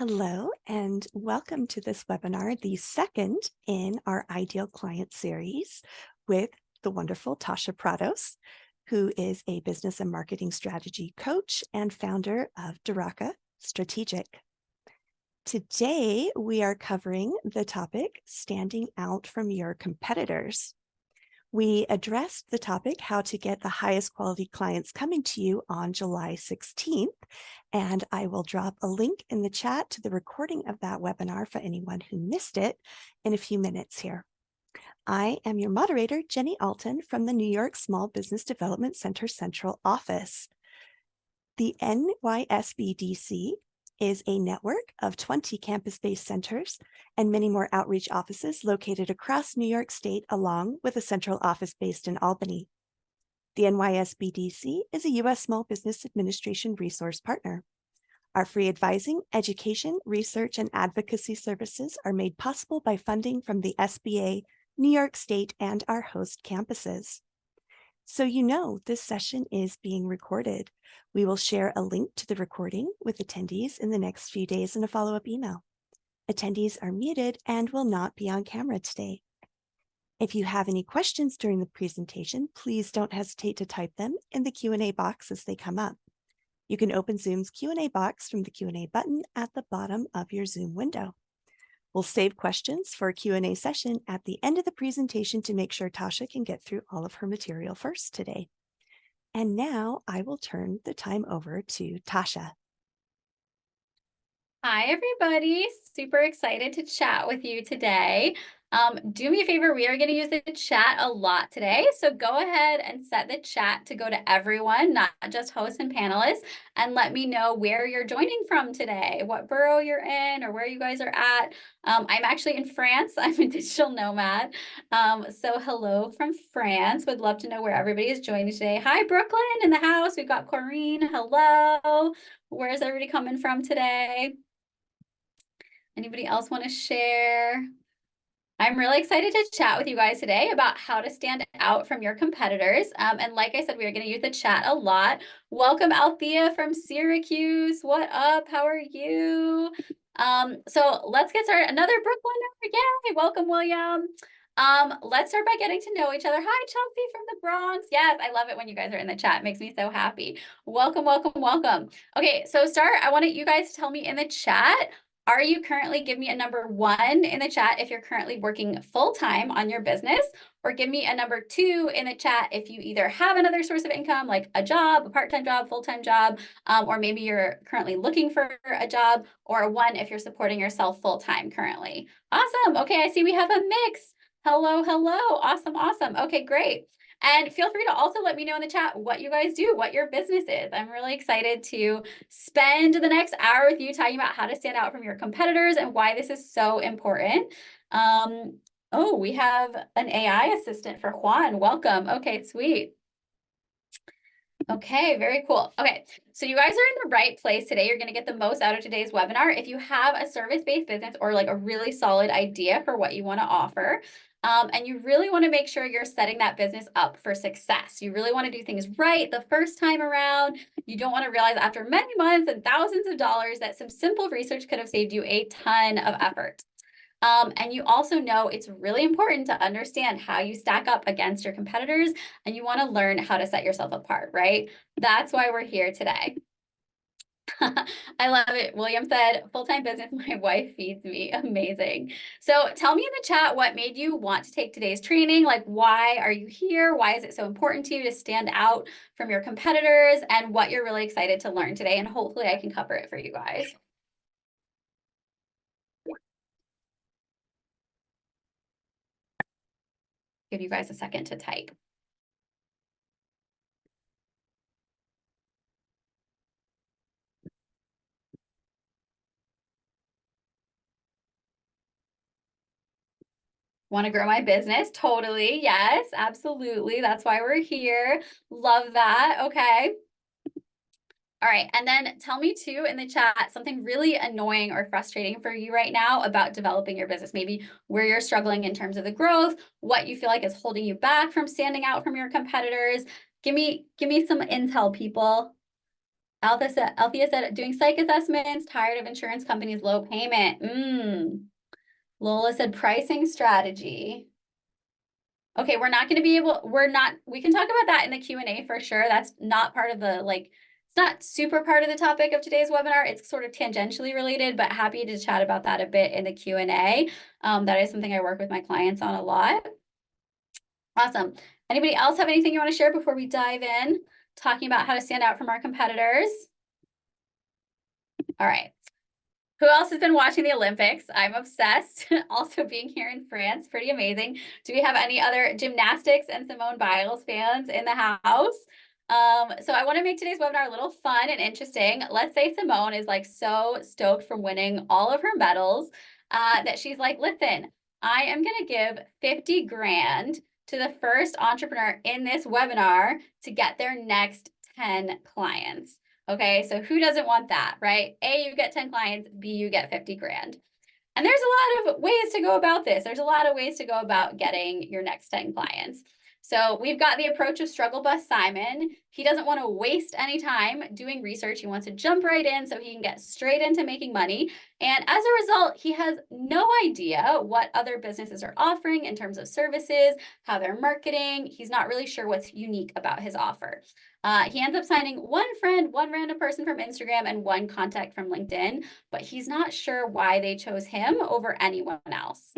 Hello, and welcome to this webinar, the second in our Ideal Client series with the wonderful Tasha Prados, who is a business and marketing strategy coach and founder of Duraca Strategic. Today, we are covering the topic, standing out from your competitors. We addressed the topic, how to get the highest quality clients coming to you on July 16th, and I will drop a link in the chat to the recording of that webinar for anyone who missed it in a few minutes here. I am your moderator, Jenny Alton from the New York Small Business Development Center Central Office. The NYSBDC is a network of 20 campus-based centers and many more outreach offices located across New York State, along with a central office based in Albany. The NYSBDC is a U.S. Small Business Administration resource partner. Our free advising, education, research, and advocacy services are made possible by funding from the SBA, New York State, and our host campuses. So you know this session is being recorded. We will share a link to the recording with attendees in the next few days in a follow-up email. Attendees are muted and will not be on camera today. If you have any questions during the presentation, please don't hesitate to type them in the Q&A box as they come up. You can open Zoom's Q&A box from the Q&A button at the bottom of your Zoom window. We'll save questions for a Q&A session at the end of the presentation to make sure Tasha can get through all of her material first today. And now I will turn the time over to Tasha. Hi, everybody. Super excited to chat with you today. Do me a favor, we are going to use the chat a lot today. So go ahead and set the chat to go to everyone, not just hosts and panelists, and let me know where you're joining from today, what borough you're in, or where you guys are at. I'm actually in France. I'm a digital nomad. So hello from France. Would love to know where everybody is joining today. Hi, Brooklyn in the house. We've got Corinne. Hello. Where's everybody coming from today? Anybody else want to share? I'm really excited to chat with you guys today about how to stand out from your competitors. And like I said, we are going to use the chat a lot. Welcome, Althea from Syracuse. What up? How are you? So let's get started. Another Brooklyner. Yay! Welcome, William. Let's start by getting to know each other. Hi, Chelsea from the Bronx. Yes, I love it when you guys are in the chat. It makes me so happy. Welcome, welcome, welcome. Okay, so I want you guys to tell me in the chat, are you currently, give me a number 1 in the chat if you're currently working full-time on your business, or give me a number 2 in the chat if you either have another source of income, like a job, a part-time job, full-time job, or maybe you're currently looking for a job, or a 1 if you're supporting yourself full-time currently. Awesome. Okay, I see we have a mix. Hello, hello. Awesome, awesome. Okay, great. And feel free to also let me know in the chat what you guys do, what your business is. I'm really excited to spend the next hour with you talking about how to stand out from your competitors and why this is so important. Oh, we have an AI assistant for Juan. Welcome. Okay, sweet. Okay, very cool. Okay, so you guys are in the right place today. You're going to get the most out of today's webinar. If you have a service-based business or like a really solid idea for what you want to offer, and you really want to make sure you're setting that business up for success. You really want to do things right the first time around. You don't want to realize after many months and thousands of dollars that some simple research could have saved you a ton of effort. And you also know it's really important to understand how you stack up against your competitors, and you want to learn how to set yourself apart, right? That's why we're here today. I love it. William said, full-time business, my wife feeds me. Amazing. So tell me in the chat what made you want to take today's training. Like, why are you here? Why is it so important to you to stand out from your competitors, and what you're really excited to learn today? And hopefully I can cover it for you guys. Give you guys a second to type. Want to grow my business? Totally. Yes, absolutely. That's why we're here. Love that. Okay. All right. And then tell me too in the chat something really annoying or frustrating for you right now about developing your business. Maybe where you're struggling in terms of the growth, what you feel like is holding you back from standing out from your competitors. Give me some intel, people. Althea said, doing psych assessments, tired of insurance companies' low payment. Lola said, pricing strategy. Okay, we're not going to be able, we can talk about that in the Q&A for sure. That's not part of the, it's not super part of the topic of today's webinar. It's sort of tangentially related, but happy to chat about that a bit in the Q&A. That is something I work with my clients on a lot. Awesome. Anybody else have anything you want to share before we dive in, talking about how to stand out from our competitors? All right. Who else has been watching the Olympics? I'm obsessed. Also being here in France, pretty amazing. Do we have any other gymnastics and Simone Biles fans in the house? So I want to make today's webinar a little fun and interesting. Let's say Simone is like so stoked from winning all of her medals that she's like, listen, I am going to give 50 grand to the first entrepreneur in this webinar to get their next 10 clients. Okay, so who doesn't want that, right? A, you get 10 clients, B, you get 50 grand. And there's a lot of ways to go about this. There's a lot of ways to go about getting your next 10 clients. So we've got the approach of Struggle Bus Simon. He doesn't want to waste any time doing research. He wants to jump right in so he can get straight into making money. And as a result, he has no idea what other businesses are offering in terms of services, how they're marketing. He's not really sure what's unique about his offer. He ends up signing one friend, one random person from Instagram, and one contact from LinkedIn, but he's not sure why they chose him over anyone else.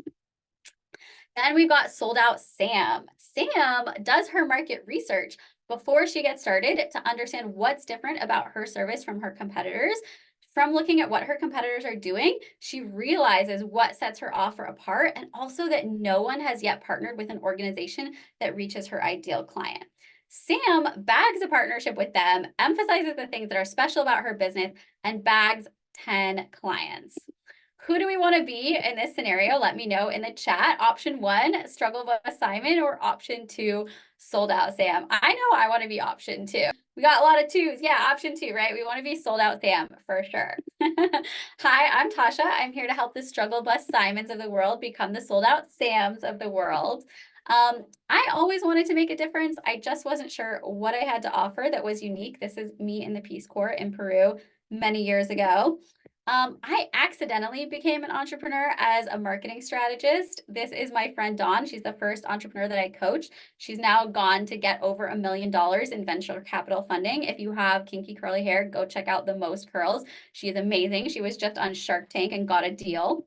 Then we've got Sold Out Sam. Sam does her market research before she gets started to understand what's different about her service from her competitors. From looking at what her competitors are doing, she realizes what sets her offer apart and also that no one has yet partnered with an organization that reaches her ideal client. Sam bags a partnership with them, emphasizes the things that are special about her business, and bags 10 clients. Who do we want to be in this scenario? Let me know in the chat. Option 1, Struggle Bus Simon, or option 2, Sold Out Sam. I know I want to be option 2. We got a lot of 2s. Yeah, option 2, right? We want to be Sold Out Sam for sure. Hi, I'm Tasha. I'm here to help the Struggle Bus Simons of the world become the Sold Out Sams of the world. I always wanted to make a difference. I just wasn't sure what I had to offer that was unique. This is me in the Peace Corps in Peru many years ago. I accidentally became an entrepreneur as a marketing strategist. This is my friend Dawn. She's the first entrepreneur that I coached. She's now gone to get over $1 million in venture capital funding. If you have kinky curly hair, go check out The Most Curls. She is amazing. She was just on Shark Tank and got a deal.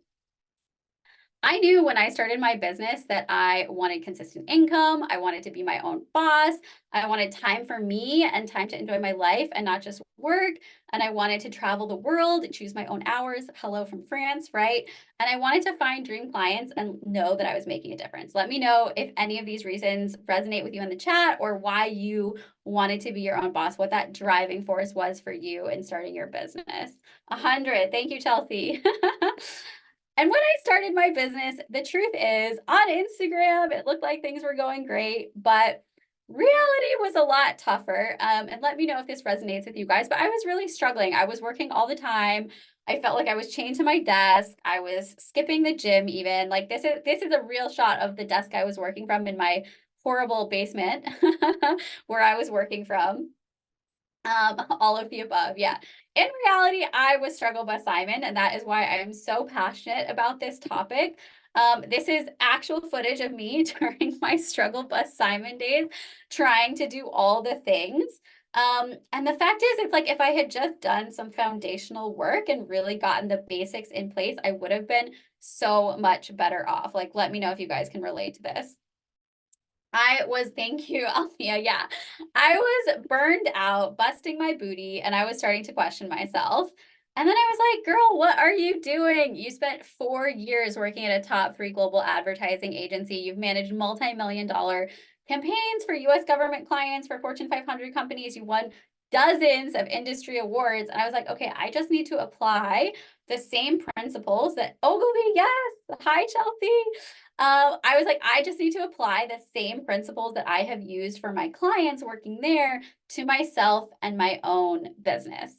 I knew when I started my business that I wanted consistent income. I wanted to be my own boss. I wanted time for me and time to enjoy my life and not just work. And I wanted to travel the world and choose my own hours. Hello from France, right? And I wanted to find dream clients and know that I was making a difference. Let me know if any of these reasons resonate with you in the chat or why you wanted to be your own boss, what that driving force was for you in starting your business. 100. Thank you, Chelsea. And when I started my business, the truth is on Instagram, it looked like things were going great, but reality was a lot tougher. And let me know if this resonates with you guys, but I was really struggling. I was working all the time. I felt like I was chained to my desk. I was skipping the gym even. Like this is a real shot of the desk I was working from in my horrible basement where I was working from. All of the above. Yeah. In reality, I was Struggle Bus Simon, and that is why I am so passionate about this topic. This is actual footage of me during my Struggle Bus Simon days, trying to do all the things. And the fact is, it's like if I had just done some foundational work and really gotten the basics in place, I would have been so much better off. Like, let me know if you guys can relate to this. Thank you, Althea. Yeah, I was burned out, busting my booty, and I was starting to question myself. And then I was like, girl, what are you doing? You spent 4 years working at a top 3 global advertising agency. You've managed multi-million-dollar campaigns for US government clients, for Fortune 500 companies. You won dozens of industry awards. And I was like, okay, I just need to apply the same principles that Ogilvy, yes, hi, Chelsea. I was like, I just need to apply the same principles that I have used for my clients working there to myself and my own business.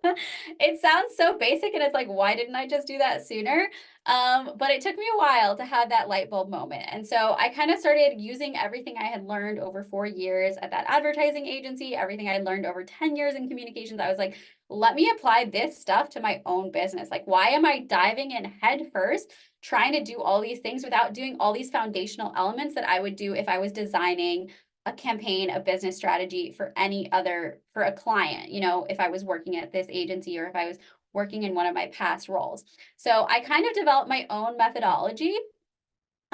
It sounds so basic and it's like, why didn't I just do that sooner? But it took me a while to have that light bulb moment. And so I kind of started using everything I had learned over 4 years at that advertising agency, everything I had learned over 10 years in communications. I was like, let me apply this stuff to my own business. Like, why am I diving in head first, trying to do all these things without doing all these foundational elements that I would do if I was designing a campaign, a business strategy for for a client, if I was working at this agency or if I was working in one of my past roles. So I kind of developed my own methodology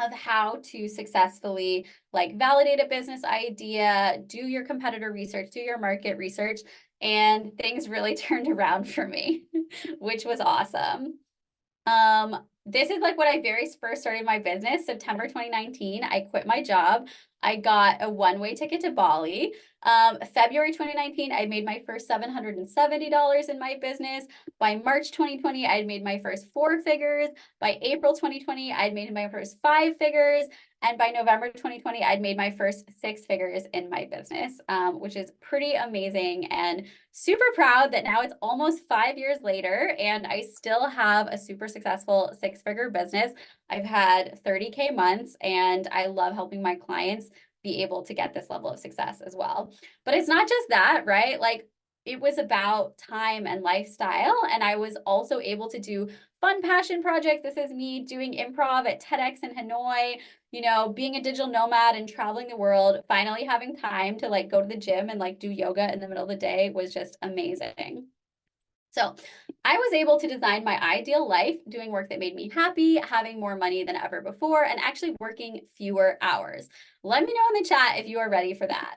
of how to successfully validate a business idea, do your competitor research, do your market research, and things really turned around for me, which was awesome. This is when I very first started my business, September 2019. I quit my job. I got a one-way ticket to Bali. February 2019, I made my first $770 in my business. By March 2020, I'd made my first 4 figures. By April 2020, I'd made my first 5 figures. And by November 2020, I'd made my first 6 figures in my business, which is pretty amazing, and super proud that now it's almost 5 years later and I still have a super successful 6-figure business. I've had 30K months and I love helping my clients be able to get this level of success as well. But it's not just that, right? It was about time and lifestyle. And I was also able to do fun passion projects. This is me doing improv at TEDx in Hanoi, being a digital nomad and traveling the world, finally having time to go to the gym and do yoga in the middle of the day was just amazing. So I was able to design my ideal life, doing work that made me happy, having more money than ever before, and actually working fewer hours. Let me know in the chat if you are ready for that.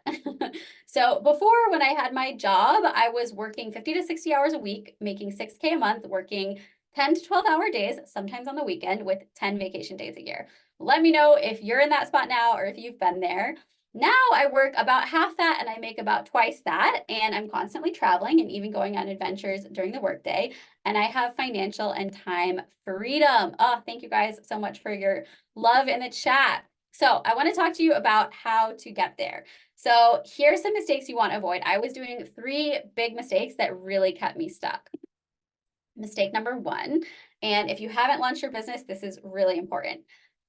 So before, when I had my job, I was working 50 to 60 hours a week, making 6K a month, working 10 to 12-hour days, sometimes on the weekend, with 10 vacation days a year. Let me know if you're in that spot now or if you've been there. Now I work about half that and I make about twice that, and I'm constantly traveling and even going on adventures during the workday, and I have financial and time freedom. Oh, thank you guys so much for your love in the chat. So I want to talk to you about how to get there. So here's some mistakes you want to avoid. I was doing 3 big mistakes that really kept me stuck. Mistake number 1, and if you haven't launched your business, this is really important.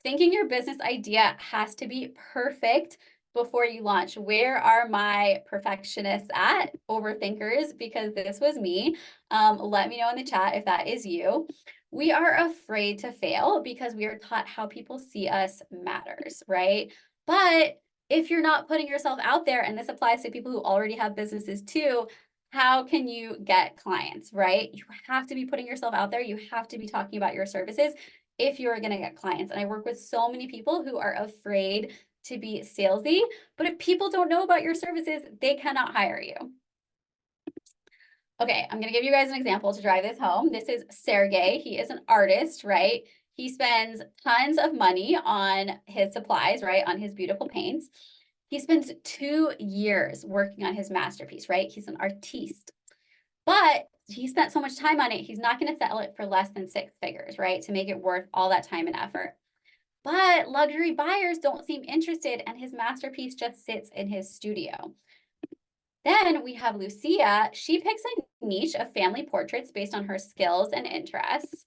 Thinking your business idea has to be perfect before you launch. Where are my perfectionists at? Overthinkers, because this was me. Let me know in the chat if that is you. We are afraid to fail because we are taught how people see us matters, right? But if you're not putting yourself out there, and this applies to people who already have businesses too, how can you get clients, right? You have to be putting yourself out there. You have to be talking about your services if you're going to get clients. And I work with so many people who are afraid to be salesy, but if people don't know about your services, they cannot hire you. Okay, I'm going to give you guys an example to drive this home. This is Sergey. He is an artist, right? He spends tons of money on his supplies, right? On his beautiful paints. He spends 2 years working on his masterpiece, right? He's an artiste, but he spent so much time on it, he's not going to sell it for less than 6 figures, right? To make it worth all that time and effort. But luxury buyers don't seem interested, and his masterpiece just sits in his studio. Then we have Lucia. She picks a niche of family portraits based on her skills and interests.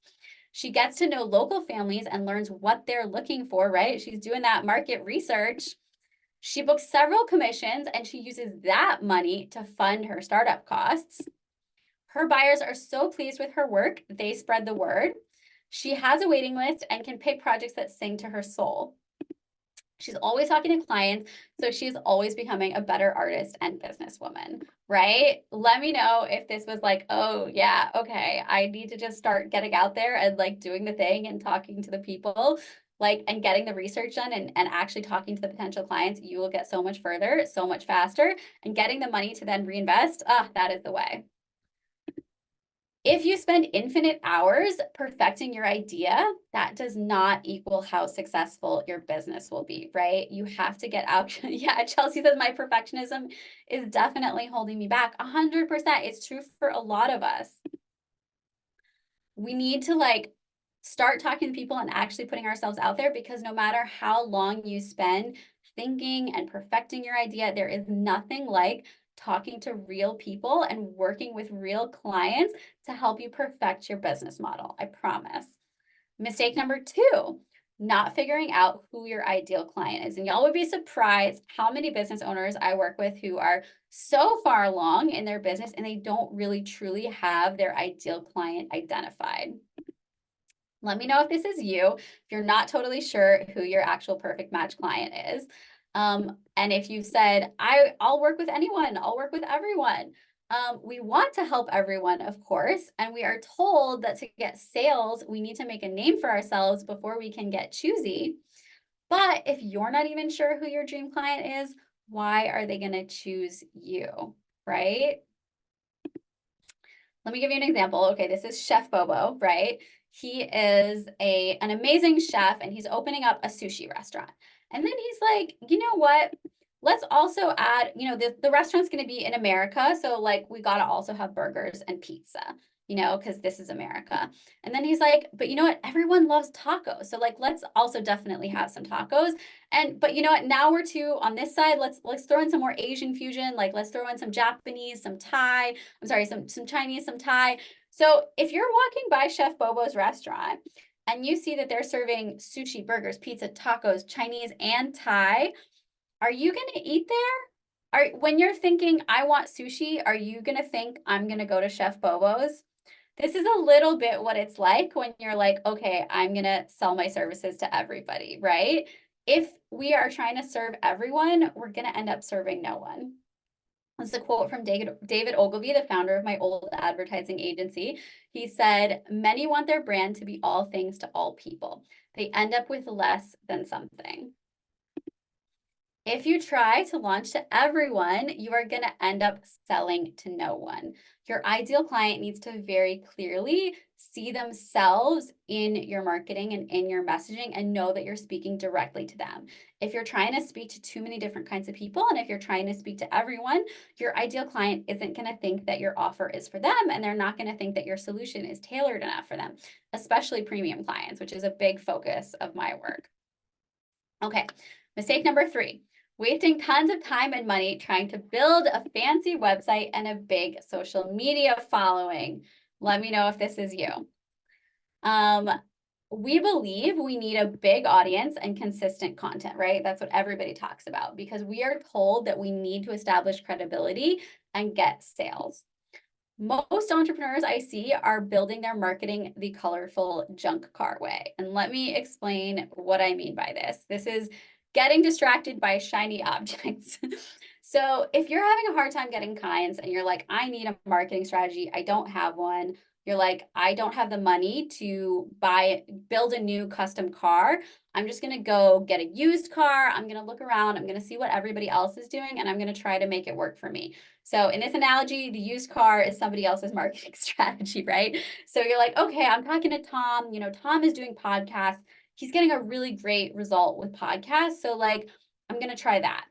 She gets to know local families and learns what they're looking for, right? She's doing that market research. She books several commissions and she uses that money to fund her startup costs. Her buyers are so pleased with her work, they spread the word. She has a waiting list and can pick projects that sing to her soul. She's always talking to clients, so she's always becoming a better artist and businesswoman, right? Let me know if this was oh yeah, okay, I need to just start getting out there and doing the thing and talking to the people, and getting the research done and actually talking to the potential clients. You will get so much further, so much faster, and getting the money to then reinvest, that is the way. If you spend infinite hours perfecting your idea, that does not equal how successful your business will be, right? You have to get out. Yeah, Chelsea says my perfectionism is definitely holding me back. 100%. It's true for a lot of us. We need to start talking to people and actually putting ourselves out there, because no matter how long you spend thinking and perfecting your idea, there is nothing like talking to real people and working with real clients to help you perfect your business model. I promise. Mistake number 2, not figuring out who your ideal client is. And y'all would be surprised how many business owners I work with who are so far along in their business and they don't really truly have their ideal client identified. Let me know if this is you, if you're not totally sure who your actual perfect match client is. And if you said, I'll work with anyone, I'll work with everyone. We want to help everyone, of course, and we are told that to get sales, we need to make a name for ourselves before we can get choosy. But if you're not even sure who your dream client is, why are they going to choose you, right? Let me give you an example. Okay, this is Chef Bobo, right? He is an amazing chef and he's opening up a sushi restaurant. And then he's like, you know what? Let's also add, the restaurant's going to be in America. So like, we got to also have burgers and pizza, because this is America. And then he's like, but you know what? Everyone loves tacos. So like, let's also definitely have some tacos. But you know what? Now we're on this side. Let's throw in some more Asian fusion. Like let's throw in some Japanese, some Thai. I'm sorry, some Chinese, some Thai. So if you're walking by Chef Bobo's restaurant and you see that they're serving sushi, burgers, pizza, tacos, Chinese, and Thai, are you going to eat there? When you're thinking, I want sushi, are you going to think, I'm going to go to Chef Bobo's? This is a little bit what it's like when you're like, okay, I'm going to sell my services to everybody, right? If we are trying to serve everyone, we're going to end up serving no one. This is a quote from David Ogilvy, the founder of my old advertising agency. He said, many want their brand to be all things to all people. They end up with less than something. If you try to launch to everyone, you are going to end up selling to no one. Your ideal client needs to very clearly see themselves in your marketing and in your messaging and know that you're speaking directly to them. If you're trying to speak to too many different kinds of people, and if you're trying to speak to everyone, your ideal client isn't going to think that your offer is for them, and they're not going to think that your solution is tailored enough for them, especially premium clients, which is a big focus of my work. Okay, mistake number 3. Wasting tons of time and money trying to build a fancy website and a big social media following. Let me know if this is you. We believe we need a big audience and consistent content, right? That's what everybody talks about because we are told that we need to establish credibility and get sales. Most entrepreneurs I see are building their marketing the colorful junk car way. And let me explain what I mean by this. This is getting distracted by shiny objects. So if you're having a hard time getting clients and you're like, I need a marketing strategy, I don't have one. You're like, I don't have the money to build a new custom car. I'm just going to go get a used car. I'm going to look around. I'm going to see what everybody else is doing, and I'm going to try to make it work for me. So in this analogy, the used car is somebody else's marketing strategy, right? So you're like, okay, I'm talking to Tom. Tom is doing podcasts. He's getting a really great result with podcasts. So like, I'm going to try that,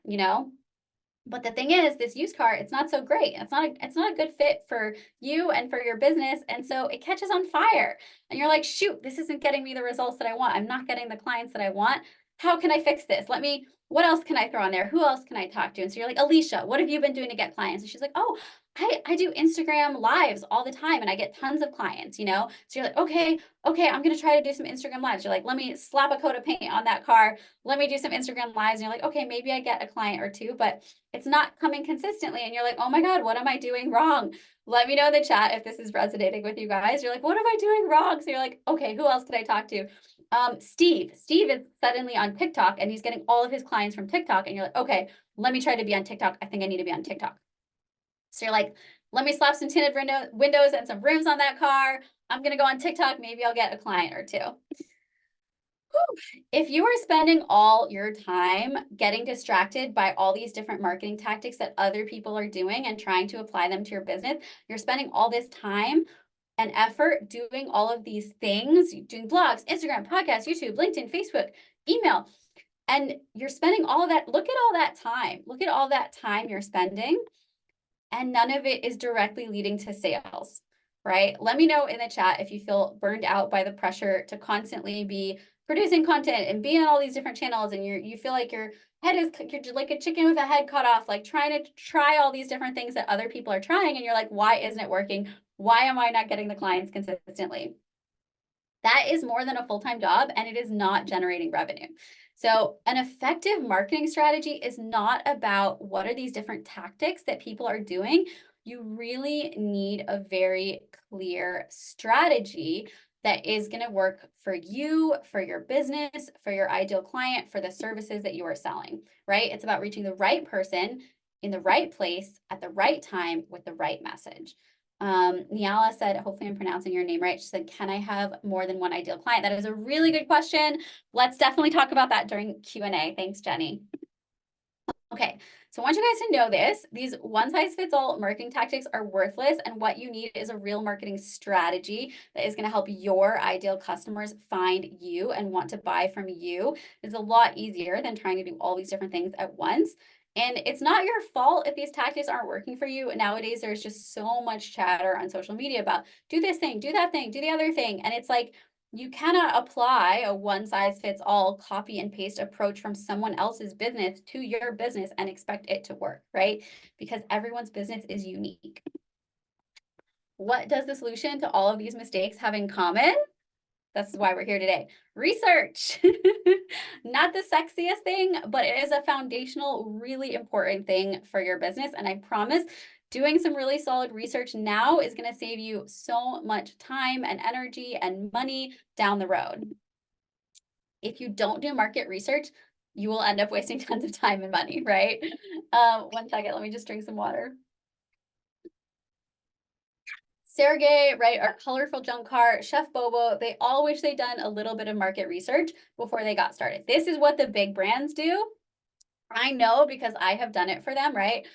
But the thing is, this used car, it's not so great. It's not a good fit for you and for your business. And so it catches on fire. And you're like, shoot, this isn't getting me the results that I want. I'm not getting the clients that I want. How can I fix this? What else can I throw on there? Who else can I talk to? And so you're like, Alicia, what have you been doing to get clients? And she's like, oh, I do Instagram lives all the time and I get tons of clients, So you're like, okay, I'm going to try to do some Instagram lives. You're like, let me slap a coat of paint on that car. Let me do some Instagram lives. And you're like, okay, maybe I get a client or two, but it's not coming consistently. And you're like, oh my God, what am I doing wrong? Let me know in the chat if this is resonating with you guys. You're like, what am I doing wrong? So you're like, okay, who else could I talk to? Steve is suddenly on TikTok and he's getting all of his clients from TikTok. And you're like, okay, let me try to be on TikTok. I think I need to be on TikTok. So you're like, let me slap some tinted windows and some rims on that car. I'm going to go on TikTok. Maybe I'll get a client or two. If you are spending all your time getting distracted by all these different marketing tactics that other people are doing and trying to apply them to your business, you're spending all this time and effort doing all of these things, doing blogs, Instagram, podcasts, YouTube, LinkedIn, Facebook, email, and you're spending all of that. Look at all that time. Look at all that time you're spending, and none of it is directly leading to sales, right? Let me know in the chat if you feel burned out by the pressure to constantly be producing content and being on all these different channels, and you feel like you're like a chicken with a head cut off, like trying to try all these different things that other people are trying, and you're like, why isn't it working? Why am I not getting the clients consistently? That is more than a full-time job, and it is not generating revenue. So an effective marketing strategy is not about what are these different tactics that people are doing. You really need a very clear strategy that is going to work for you, for your business, for your ideal client, for the services that you are selling, right? It's about reaching the right person in the right place at the right time with the right message. Niala said, hopefully I'm pronouncing your name right. She said, can I have more than one ideal client? That is a really good question. Let's definitely talk about that during Q&A. Thanks, Jenny. Okay, so I want you guys to know this. These one-size-fits-all marketing tactics are worthless, and what you need is a real marketing strategy that is going to help your ideal customers find you and want to buy from you. It's a lot easier than trying to do all these different things at once. And it's not your fault if these tactics aren't working for you. Nowadays, there's just so much chatter on social media about do this thing, do that thing, do the other thing. And it's like, you cannot apply a one-size-fits-all copy and paste approach from someone else's business to your business and expect it to work, right? Because everyone's business is unique. What does the solution to all of these mistakes have in common? That's why we're here today. Research. Not the sexiest thing, but it is a foundational, really important thing for your business. And I promise doing some really solid research now is going to save you so much time and energy and money down the road. If you don't do market research, you will end up wasting tons of time and money, right? 1 second, let me just drink some water. Sergey, right, our colorful junk car, Chef Bobo, they all wish they'd done a little bit of market research before they got started. This is what the big brands do. I know because I have done it for them, right?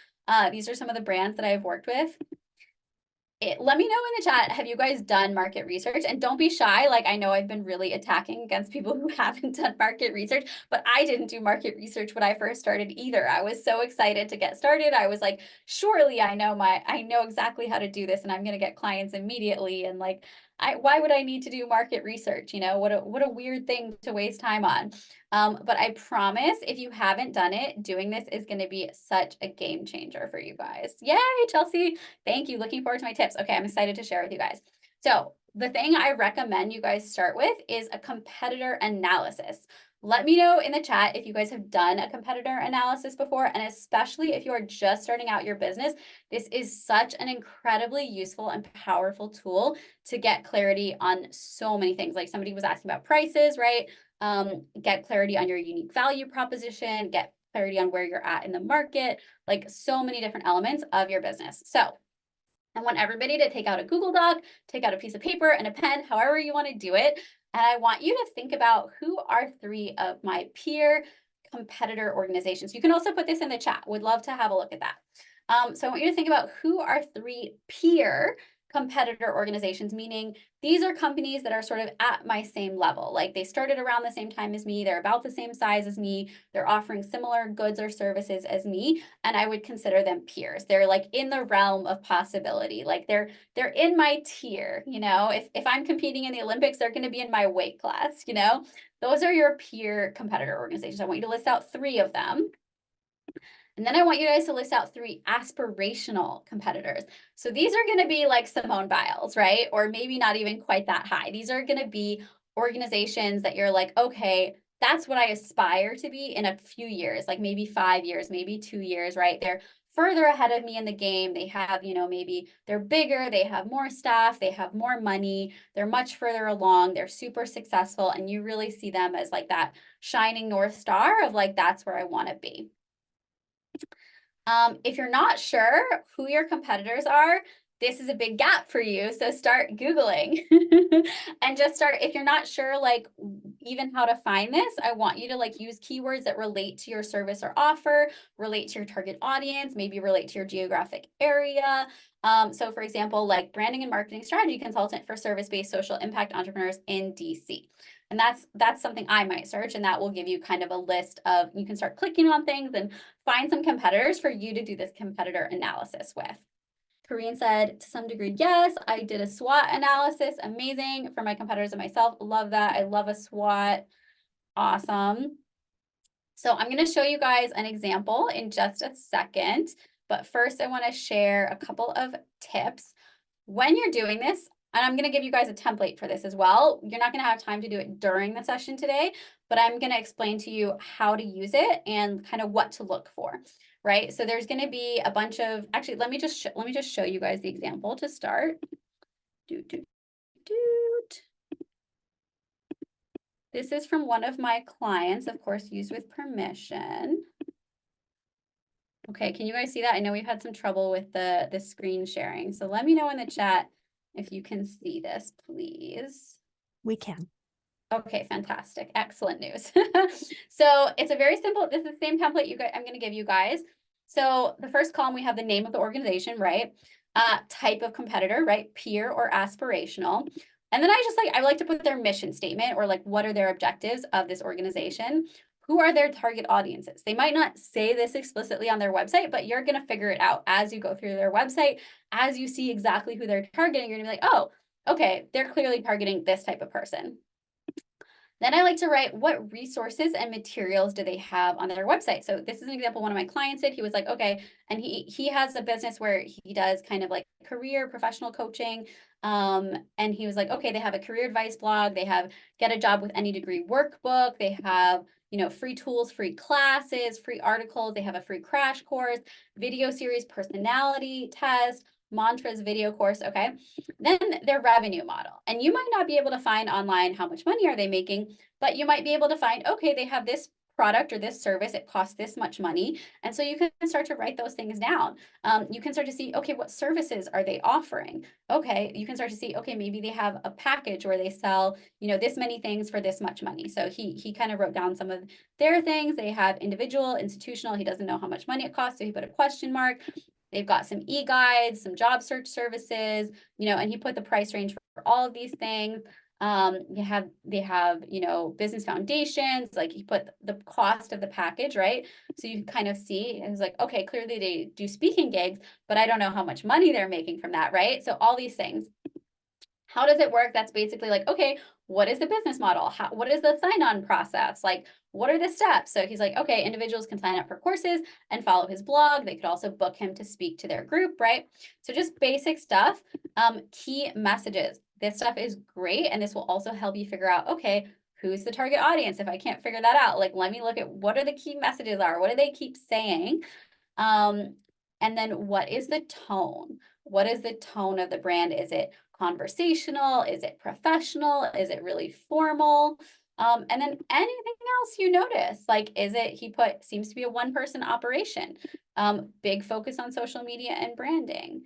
These are some of the brands that I've worked with. Let me know in the chat, have you guys done market research? And don't be shy. Like, I know I've been really attacking against people who haven't done market research, but I didn't do market research when I first started either. I was so excited to get started. I was like, surely I know exactly how to do this and I'm going to get clients immediately. And like, why would I need to do market research? You know, what a weird thing to waste time on. But I promise if you haven't done it, doing this is going to be such a game changer for you guys. Yay, Chelsea. Thank you. Looking forward to my tips. Okay, I'm excited to share with you guys. So the thing I recommend you guys start with is a competitor analysis. Let me know in the chat if you guys have done a competitor analysis before, and especially if you are just starting out your business, this is such an incredibly useful and powerful tool to get clarity on so many things. Like somebody was asking about prices, right? Get clarity on your unique value proposition, get clarity on where you're at in the market, like so many different elements of your business. So I want everybody to take out a Google Doc, take out a piece of paper and a pen, however you want to do it. And I want you to think about who are 3 of my peer competitor organizations. You can also put this in the chat. Would love to have a look at that. So I want you to think about who are 3 peer competitor organizations, meaning these are companies that are sort of at my same level. Like they started around the same time as me. They're about the same size as me. They're offering similar goods or services as me. And I would consider them peers. They're like in the realm of possibility. Like they're in my tier, you know, if I'm competing in the Olympics, they're going to be in my weight class, you know, those are your peer competitor organizations. I want you to list out 3 of them. And then I want you guys to list out 3 aspirational competitors. So these are going to be like Simone Biles, right? Or maybe not even quite that high. These are going to be organizations that you're like, okay, that's what I aspire to be in a few years, like maybe 5 years, maybe 2 years, right? They're further ahead of me in the game. They have, you know, maybe they're bigger, they have more staff, they have more money, they're much further along, they're super successful, and you really see them as like that shining North Star of like, that's where I want to be. If you're not sure who your competitors are, this is a big gap for you. So start Googling and just start, if you're not sure, like even how to find this, I want you to like use keywords that relate to your service or offer, relate to your target audience, maybe relate to your geographic area. So for example, like branding and marketing strategy consultant for service-based social impact entrepreneurs in DC. And that's something I might search, and that will give you kind of a list of, you can start clicking on things and find some competitors for you to do this competitor analysis with. Corinne said, to some degree, yes, I did a SWOT analysis. Amazing for my competitors and myself. Love that. I love a SWOT. Awesome. So I'm going to show you guys an example in just a second, but first I want to share a couple of tips. When you're doing this, and I'm going to give you guys a template for this as well. You're not going to have time to do it during the session today, but I'm going to explain to you how to use it and kind of what to look for, right? So there's going to be a bunch of, actually, let me just show you guys the example to start. This is from one of my clients, of course, used with permission. Okay, can you guys see that? I know we've had some trouble with the screen sharing. So let me know in the chat if you can see this, please. We can. Okay, fantastic. Excellent news. So it's a very simple, this is the same template I'm going to give you guys. So the first column, we have the name of the organization, right? Type of competitor, right? Peer or aspirational. And then I like to put their mission statement, or like, what are their objectives of this organization? Who are their target audiences? They might not say this explicitly on their website, but you're going to figure it out as you go through their website. As you see exactly who they're targeting, you're going to be like, oh, okay, they're clearly targeting this type of person. Then I like to write, what resources and materials do they have on their website? So this is an example one of my clients did. He was like, okay, and he has a business where he does kind of like career professional coaching. And he was like, okay, they have a career advice blog. They have Get a Job with Any Degree workbook. They have, you know, free tools, free classes, free articles. They have a free crash course, video series, personality test, mantras video course. Okay. Then their revenue model. And you might not be able to find online how much money are they making, but you might be able to find, okay, they have this product or this service, it costs this much money. And so you can start to write those things down. You can start to see, okay, what services are they offering? Okay, you can start to see, okay, maybe they have a package where they sell, you know, this many things for this much money. So he kind of wrote down some of their things. They have individual, institutional. He doesn't know how much money it costs, so he put a question mark. They've got some e-guides, some job search services, you know, and he put the price range for all of these things. They have, you know, business foundations, like he put the cost of the package, right? So you can kind of see, and it's like, okay, clearly they do speaking gigs, but I don't know how much money they're making from that, right? So all these things. How does it work? That's basically like, okay, what is the business model? What is the sign-on process? Like, what are the steps? So he's like, okay, individuals can sign up for courses and follow his blog. They could also book him to speak to their group, right? So just basic stuff. Key messages. This stuff is great. And this will also help you figure out, okay, who's the target audience? If I can't figure that out, like, let me look at what are the key messages are. What do they keep saying? And then what is the tone? What is the tone of the brand? Is it conversational? Is it professional? Is it really formal? And then anything else you notice, like, seems to be a one-person operation. Big focus on social media and branding.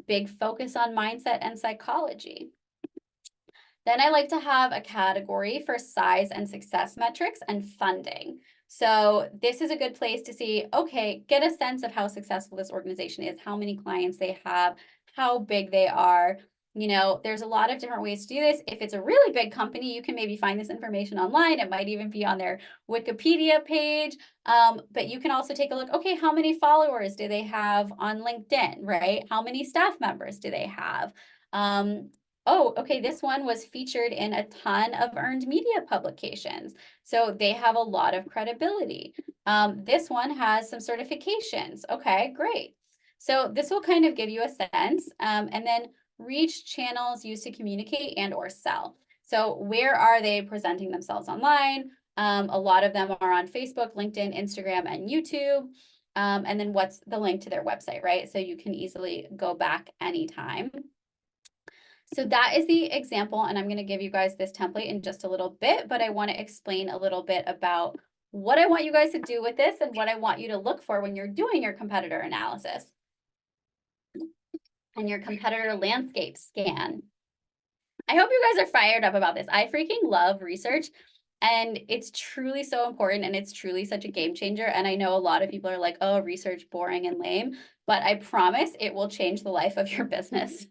Big focus on mindset and psychology. Then I like to have a category for size and success metrics and funding. So this is a good place to see, okay, get a sense of how successful this organization is, how many clients they have, how big they are. You know, there's a lot of different ways to do this. If it's a really big company, you can maybe find this information online. It might even be on their Wikipedia page. But you can also take a look, okay, how many followers do they have on LinkedIn, right? How many staff members do they have? Oh, okay, this one was featured in a ton of earned media publications. So they have a lot of credibility. This one has some certifications. Okay, great. So this will kind of give you a sense. And then reach channels used to communicate and or sell. So where are they presenting themselves online? A lot of them are on Facebook, LinkedIn, Instagram, and YouTube. And then what's the link to their website, right? So you can easily go back anytime. So that is the example, and I'm going to give you guys this template in just a little bit, but I want to explain a little bit about what I want you guys to do with this and what I want you to look for when you're doing your competitor analysis and your competitor landscape scan. I hope you guys are fired up about this. I freaking love research, and it's truly so important, and it's truly such a game changer. And I know a lot of people are like, oh, research, boring and lame, but I promise it will change the life of your business.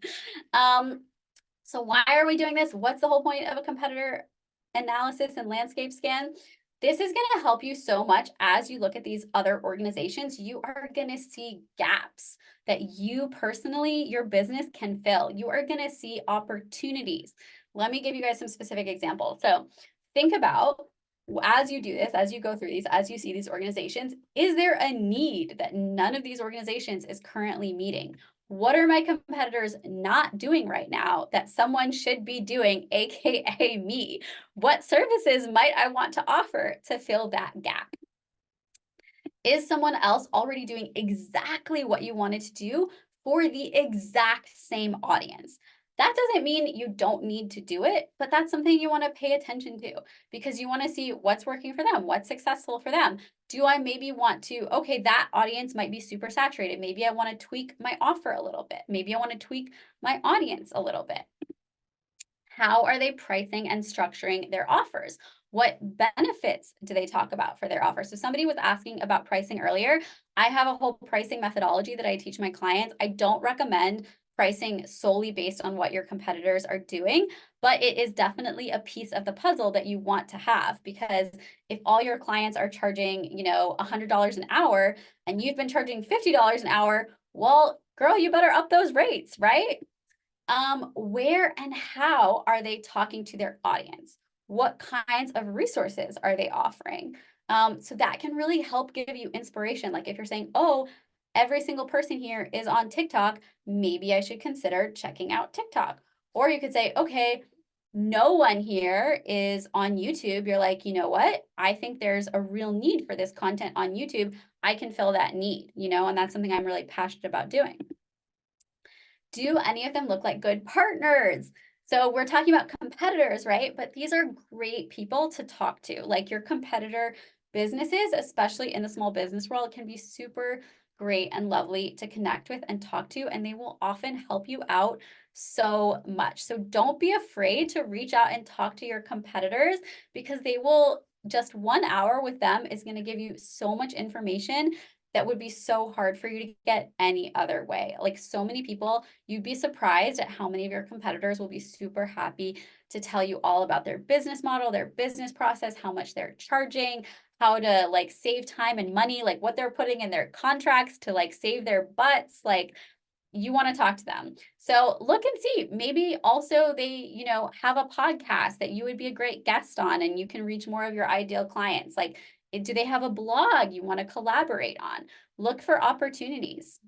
So why are we doing this? What's the whole point of a competitor analysis and landscape scan? This is going to help you so much as you look at these other organizations. You are going to see gaps that you personally, your business can fill. You are going to see opportunities. Let me give you guys some specific examples. So think about as you do this, as you go through these, as you see these organizations, is there a need that none of these organizations is currently meeting? What are my competitors not doing right now that someone should be doing, AKA me? What services might I want to offer to fill that gap? Is someone else already doing exactly what you wanted to do for the exact same audience? That doesn't mean you don't need to do it, but that's something you want to pay attention to because you want to see what's working for them, what's successful for them. Do I maybe want to, okay, that audience might be super saturated. Maybe I want to tweak my offer a little bit. Maybe I want to tweak my audience a little bit. How are they pricing and structuring their offers? What benefits do they talk about for their offers? So somebody was asking about pricing earlier. I have a whole pricing methodology that I teach my clients. I don't recommend pricing solely based on what your competitors are doing, but it is definitely a piece of the puzzle that you want to have because if all your clients are charging, $100 an hour and you've been charging $50 an hour, well, girl, you better up those rates, right? Where and how are they talking to their audience? What kinds of resources are they offering? So that can really help give you inspiration. Like if you're saying, oh, every single person here is on TikTok, maybe I should consider checking out TikTok. Or you could say, okay, no one here is on YouTube. You're like, you know what? I think there's a real need for this content on YouTube. I can fill that need, and that's something I'm really passionate about doing. Do any of them look like good partners? So we're talking about competitors, right? But these are great people to talk to. Like your competitor businesses, especially in the small business world, can be super great and lovely to connect with and talk to, and they will often help you out so much. So don't be afraid to reach out and talk to your competitors because they will just 1 hour with them is going to give you so much information that would be so hard for you to get any other way. Like so many people, you'd be surprised at how many of your competitors will be super happy to tell you all about their business model, their business process, how much they're charging, how to like save time and money, like what they're putting in their contracts to like save their butts. Like you want to talk to them. So look and see. Maybe also they, have a podcast that you would be a great guest on and you can reach more of your ideal clients. Like, do they have a blog you want to collaborate on? Look for opportunities.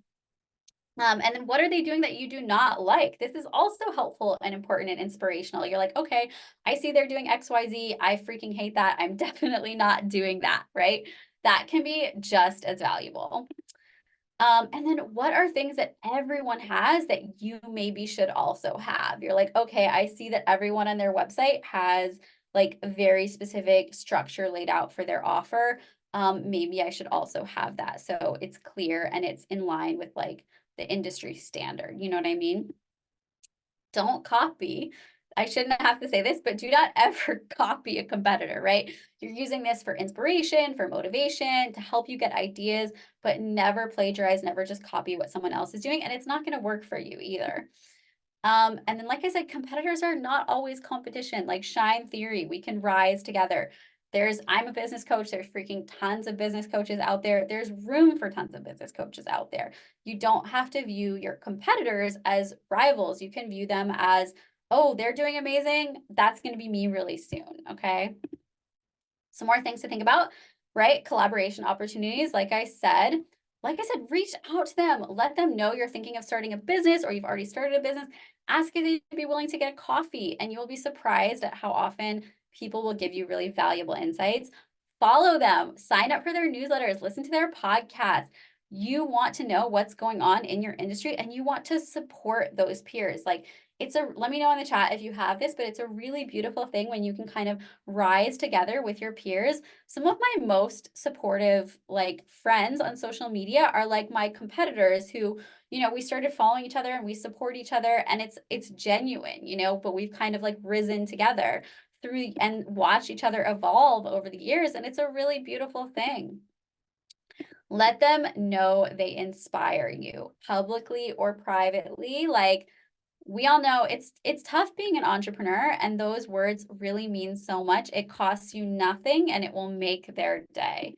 And then what are they doing that you do not like? This is also helpful and important and inspirational. You're like, okay, I see they're doing XYZ. I freaking hate that. I'm definitely not doing that, right? That can be just as valuable. And then what are things that everyone has that you maybe should also have? You're like, okay, I see that everyone on their website has like a very specific structure laid out for their offer. Maybe I should also have that. So it's clear and it's in line with like the industry standard. You know what I mean? Don't copy. I shouldn't have to say this, but do not ever copy a competitor, right? You're using this for inspiration, for motivation, to help you get ideas, but never plagiarize, never just copy what someone else is doing. And it's not going to work for you either. And then, like I said, competitors are not always competition. Like Shine Theory, we can rise together. I'm a business coach. There's freaking tons of business coaches out there. There's room for tons of business coaches out there. You don't have to view your competitors as rivals. You can view them as, oh, they're doing amazing. That's going to be me really soon. Okay. Some more things to think about, right? Collaboration opportunities. Like I said, reach out to them. Let them know you're thinking of starting a business or you've already started a business. Ask if they'd be willing to get a coffee, and you'll be surprised at how often people will give you really valuable insights. Follow them, sign up for their newsletters, listen to their podcast. You want to know what's going on in your industry and you want to support those peers. Like let me know in the chat if you have this, but it's a really beautiful thing when you can kind of rise together with your peers. Some of my most supportive like friends on social media are like my competitors who, we started following each other and we support each other and it's genuine, but we've kind of like risen together through and watch each other evolve over the years. And it's a really beautiful thing. Let them know they inspire you publicly or privately. Like we all know it's tough being an entrepreneur, and those words really mean so much. It costs you nothing and it will make their day.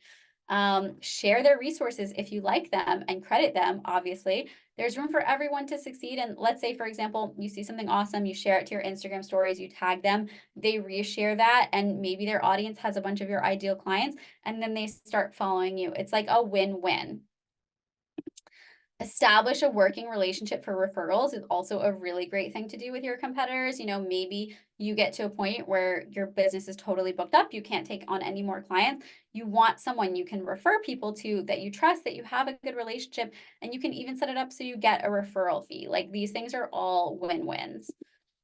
Share their resources if you like them and credit them, obviously. There's room for everyone to succeed. And let's say, for example, you see something awesome, you share it to your Instagram stories, you tag them, they reshare that, and maybe their audience has a bunch of your ideal clients, and then they start following you. It's like a win-win. Establish a working relationship for referrals is also a really great thing to do with your competitors. Maybe you get to a point where your business is totally booked up. You can't take on any more clients. You want someone you can refer people to that you trust, that you have a good relationship, and you can even set it up so you get a referral fee. Like, these things are all win-wins.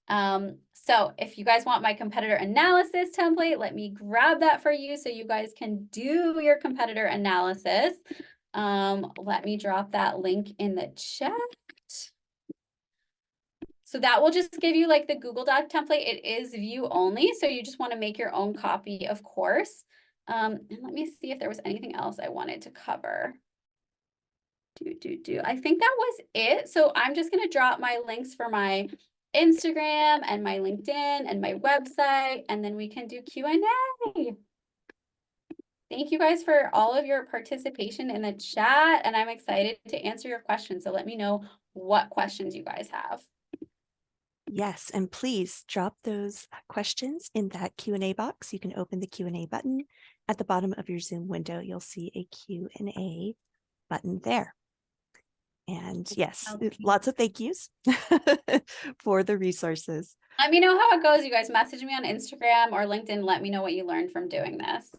So if you guys want my competitor analysis template, let me grab that for you so you guys can do your competitor analysis. Let me drop that link in the chat. So that will just give you like the Google Doc template. It is view only, so you just want to make your own copy, of course. And let me see if there was anything else I wanted to cover. I think that was it. So I'm just going to drop my links for my Instagram and my LinkedIn and my website, and then we can do Q&A. Thank you guys for all of your participation in the chat, and I'm excited to answer your questions. So let me know what questions you guys have. Yes, and please drop those questions in that Q&A box. You can open the Q&A button at the bottom of your Zoom window. You'll see a Q&A button there. And yes, lots of thank yous for the resources. Let me know how it goes. You guys message me on Instagram or LinkedIn. Let me know what you learned from doing this.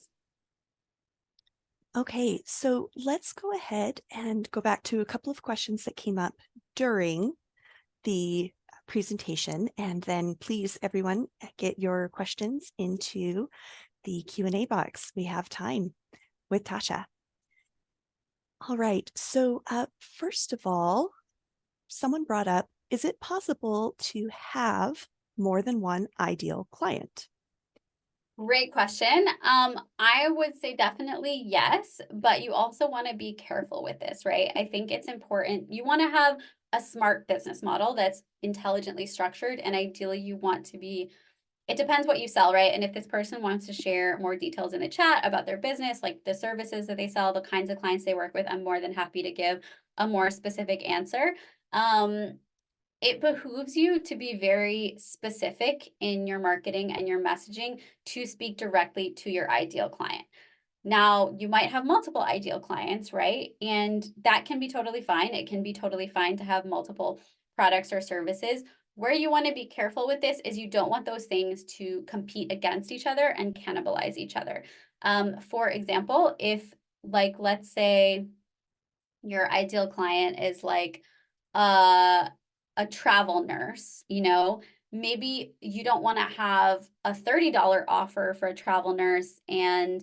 Okay, so let's go ahead and go back to a couple of questions that came up during the presentation, and then please, everyone, get your questions into the Q&A box. We have time with Tasha. All right, so first of all, someone brought up, is it possible to have more than one ideal client? Great question. I would say definitely yes, but you also want to be careful with this, right? I think it's important. You want to have a smart business model that's intelligently structured, and ideally you want to be, it depends what you sell, right? And if this person wants to share more details in the chat about their business, like the services that they sell, the kinds of clients they work with, I'm more than happy to give a more specific answer. It behooves you to be very specific in your marketing and your messaging to speak directly to your ideal client. Now, you might have multiple ideal clients, right? And that can be totally fine. It can be totally fine to have multiple products or services. Where you want to be careful with this is you don't want those things to compete against each other and cannibalize each other. For example, if, like, let's say your ideal client is like a travel nurse, maybe you don't want to have a $30 offer for a travel nurse and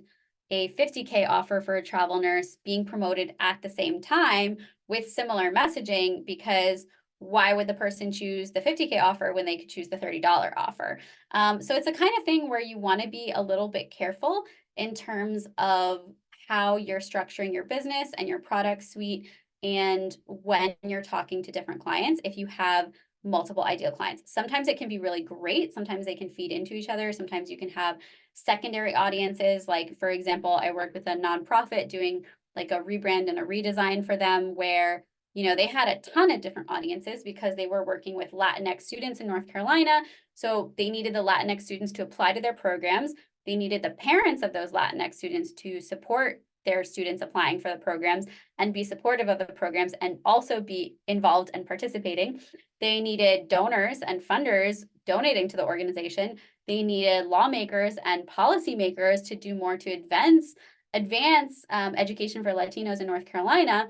a $50K offer for a travel nurse being promoted at the same time with similar messaging, because why would the person choose the $50K offer when they could choose the $30 offer? So it's a kind of thing where you want to be a little bit careful in terms of how you're structuring your business and your product suite, and when you're talking to different clients, if you have multiple ideal clients. Sometimes it can be really great. Sometimes they can feed into each other. Sometimes you can have secondary audiences. Like, for example, I work with a nonprofit doing like a rebrand and a redesign for them where, they had a ton of different audiences because they were working with Latinx students in North Carolina. So they needed the Latinx students to apply to their programs. They needed the parents of those Latinx students to support their students applying for the programs and be supportive of the programs and also be involved and participating. They needed donors and funders donating to the organization. They needed lawmakers and policymakers to do more to advance education for Latinos in North Carolina.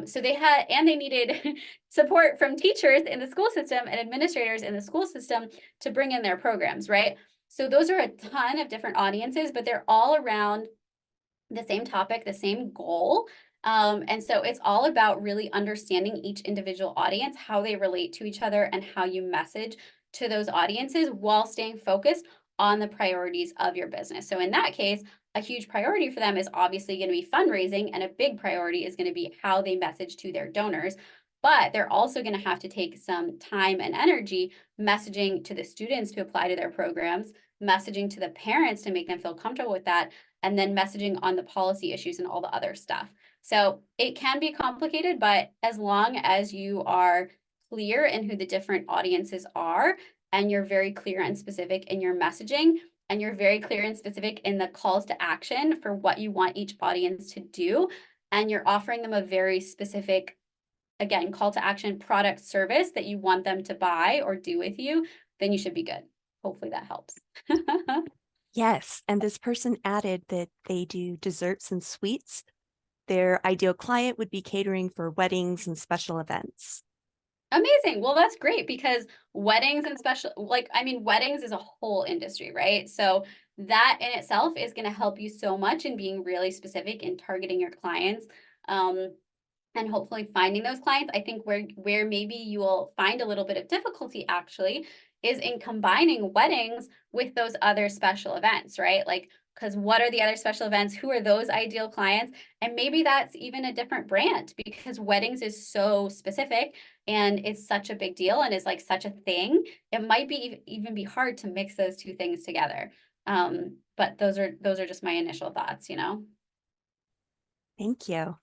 So they needed support from teachers in the school system and administrators in the school system to bring in their programs, right? So those are a ton of different audiences, but they're all around the same topic, the same goal. And so it's all about really understanding each individual audience, how they relate to each other, and how you message to those audiences while staying focused on the priorities of your business. So in that case, a huge priority for them is obviously going to be fundraising, and a big priority is going to be how they message to their donors. But they're also going to have to take some time and energy messaging to the students to apply to their programs, messaging to the parents to make them feel comfortable with that, and then messaging on the policy issues and all the other stuff. So it can be complicated, but as long as you are clear in who the different audiences are, and you're very clear and specific in your messaging, and you're very clear and specific in the calls to action for what you want each audience to do, and you're offering them a very specific, again, call to action product service that you want them to buy or do with you, then you should be good. Hopefully that helps. Yes, and this person added that they do desserts and sweets. Their ideal client would be catering for weddings and special events. Amazing. Well, that's great because weddings and special, like, I mean, weddings is a whole industry, right? So that in itself is going to help you so much in being really specific in targeting your clients. And hopefully finding those clients. I think where maybe you will find a little bit of difficulty actually is in combining weddings with those other special events, right? Like, because what are the other special events? Who are those ideal clients? And maybe that's even a different brand because weddings is so specific and it's such a big deal and is like such a thing. It might be even be hard to mix those two things together. But those are just my initial thoughts, you know. Thank you.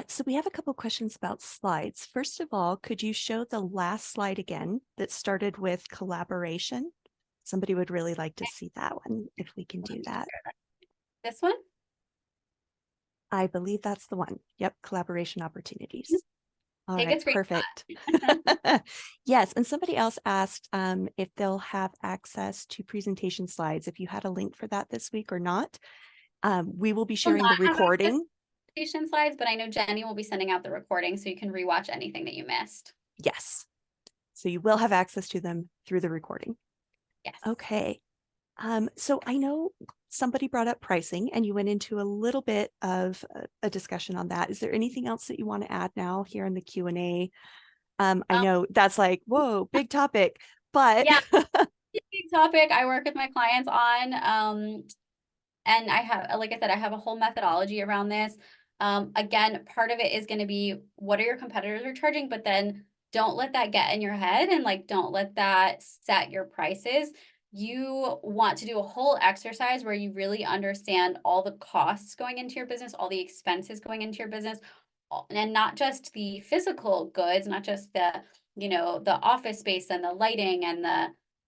So we have a couple questions about slides. First of all, could you show the last slide again that started with collaboration? Somebody would really like to see that one, if we can do that. This one? I believe that's the one. Yep, collaboration opportunities. All Take right, a screenshot. perfect. Yes, and somebody else asked if they'll have access to presentation slides, if you had a link for that this week or not. We will be sharing the recording. Slides, but I know Jenny will be sending out the recording so you can rewatch anything that you missed. Yes. So you will have access to them through the recording. Yes. Okay. So I know somebody brought up pricing and you went into a little bit of a discussion on that. Is there anything else that you want to add now here in the Q&A? I know that's like, whoa, big topic, but yeah, big topic I work with my clients on. And I have, like I said, I have a whole methodology around this. Again, part of it is going to be what are your competitors are charging, but then don't let that get in your head and like don't let that set your prices. You want to do a whole exercise where you really understand all the costs going into your business, all the expenses going into your business, and not just the physical goods, not just the, you know, the office space and the lighting and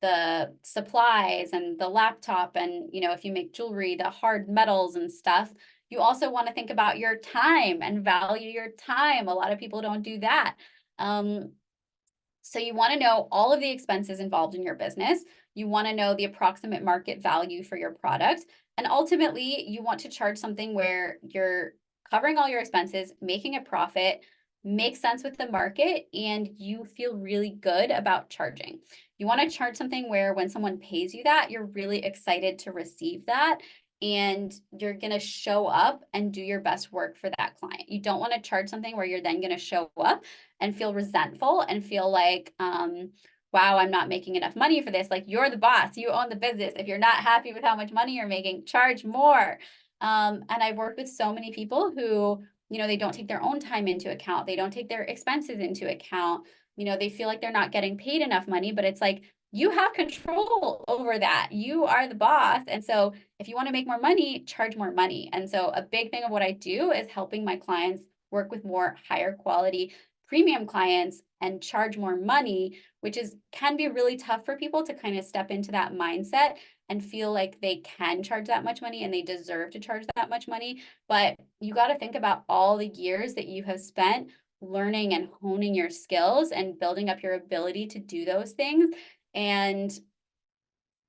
the supplies and the laptop and, you know, if you make jewelry, the hard metals and stuff. You also want to think about your time and value your time. A lot of people don't do that. So you want to know all of the expenses involved in your business. You want to know the approximate market value for your product. And ultimately, you want to charge something where you're covering all your expenses, making a profit, makes sense with the market, and you feel really good about charging. You want to charge something where when someone pays you that, you're really excited to receive that and you're going to show up and do your best work for that client. You don't want to charge something where you're then going to show up and feel resentful and feel like, wow, I'm not making enough money for this. Like you're the boss, you own the business. If you're not happy with how much money you're making, charge more. And I've worked with so many people who, you know, they don't take their own time into account. They don't take their expenses into account. You know, they feel like they're not getting paid enough money, but it's like, you have control over that. You are the boss. And so if you want to make more money, charge more money. And so a big thing of what I do is helping my clients work with more higher quality premium clients and charge more money, which can be really tough for people to kind of step into that mindset and feel like they can charge that much money and they deserve to charge that much money. But you got to think about all the years that you have spent learning and honing your skills and building up your ability to do those things. And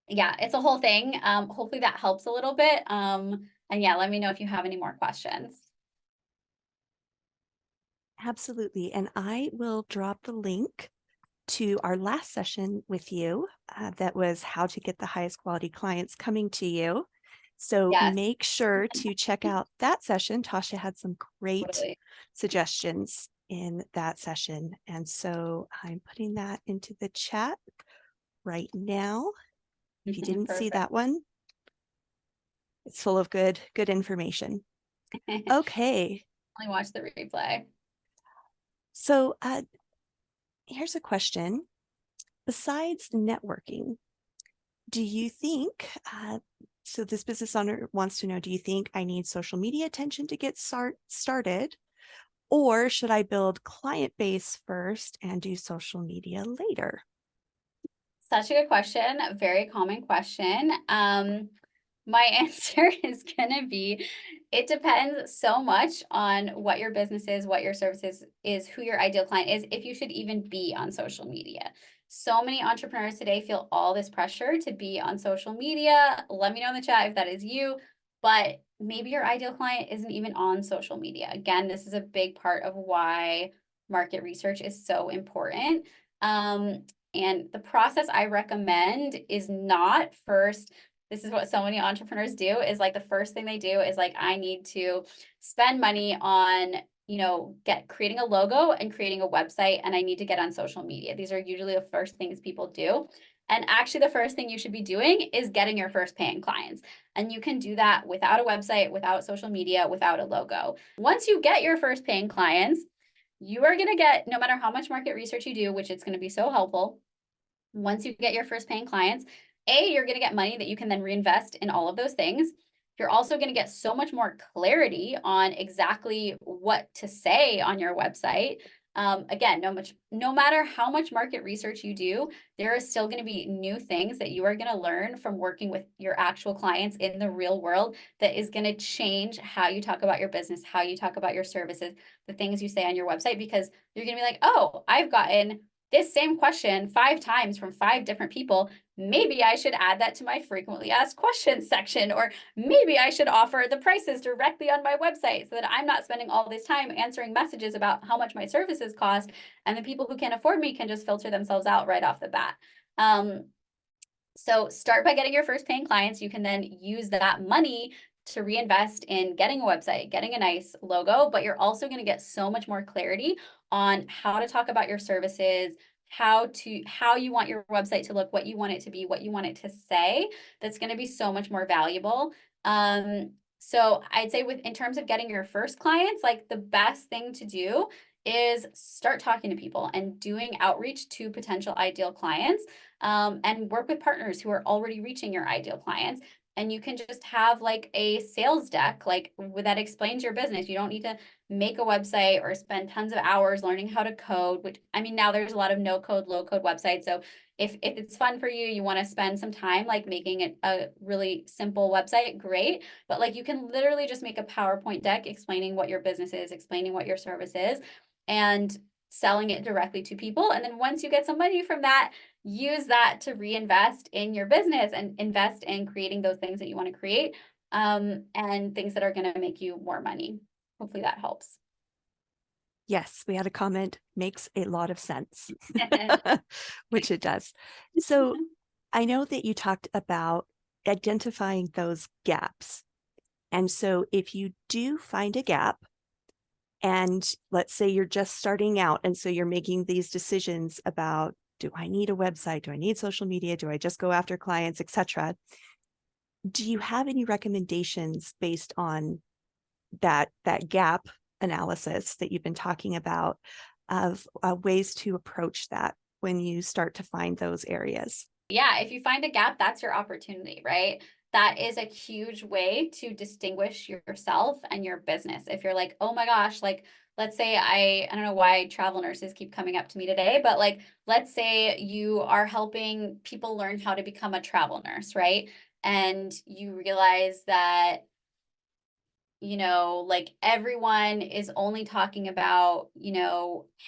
yeah, it's a whole thing. Hopefully that helps a little bit. And yeah, let me know if you have any more questions. absolutely. And I will drop the link to our last session with you that was how to get the highest quality clients coming to you. So Yes. make sure to check out that session. Tasha had some great suggestions in that session. And so I'm putting that into the chat right now. If you didn't see that one, it's full of good information. Okay. Only watch the replay. So here's a question. Besides networking, do you think So this business owner wants to know, do you think I need social media attention to get started? Or should I build client base first and do social media later? Such a good question. Very common question. My answer is going to be it depends so much on what your business is, what your services is, who your ideal client is, if you should even be on social media. So many entrepreneurs today feel all this pressure to be on social media. Let me know in the chat if that is you, but maybe your ideal client isn't even on social media. Again, this is a big part of why market research is so important. And the process I recommend is not first, this is what so many entrepreneurs do, is like the first thing they do is like, I need to spend money on, creating a logo and creating a website, and I need to get on social media. These are usually the first things people do. And actually, the first thing you should be doing is getting your first paying clients. And you can do that without a website, without social media, without a logo. Once you get your first paying clients, you are going to get, no matter how much market research you do, which it's going to be so helpful, once you get your first paying clients, you're going to get money that you can then reinvest in all of those things. You're also going to get so much more clarity on exactly what to say on your website. Again, no matter how much market research you do, there is still going to be new things that you are going to learn from working with your actual clients in the real world that is going to change how you talk about your business, how you talk about your services, the things you say on your website, because you're going to be like, oh, I've gotten this same question 5 times from 5 different people. Maybe I should add that to my frequently asked questions section, or maybe I should offer the prices directly on my website so that I'm not spending all this time answering messages about how much my services cost, and the people who can't afford me can just filter themselves out right off the bat. So start by getting your first paying clients. You can then use that money to reinvest in getting a website, getting a nice logo, but you're also going to get so much more clarity on how to talk about your services, how you want your website to look, what you want it to be, what you want it to say. That's going to be so much more valuable. So I'd say in terms of getting your first clients, like the best thing to do is start talking to people and doing outreach to potential ideal clients, and work with partners who are already reaching your ideal clients. And you can just have like a sales deck like that explains your business. You don't need to make a website or spend tons of hours learning how to code, which I mean, now there's a lot of no code, low code websites. So if it's fun for you, you want to spend some time like making it a really simple website, great. But like you can literally just make a PowerPoint deck explaining what your business is, explaining what your service is, and selling it directly to people. And then once you get some money from that, use that to reinvest in your business and invest in creating those things that you want to create, and things that are going to make you more money. Hopefully that helps. Yes, we had a comment, makes a lot of sense, which it does. So I know that you talked about identifying those gaps. And so if you do find a gap, and let's say you're just starting out, and so you're making these decisions about, do I need a website? Do I need social media? Do I just go after clients, etc.? Do you have any recommendations based on that gap analysis that you've been talking about of ways to approach that when you start to find those areas? Yeah, if you find a gap, that's your opportunity, right? That is a huge way to distinguish yourself and your business. If you're like, oh my gosh, like, let's say I don't know why travel nurses keep coming up to me today, but like, let's say you are helping people learn how to become a travel nurse, right? And you realize that like everyone is only talking about,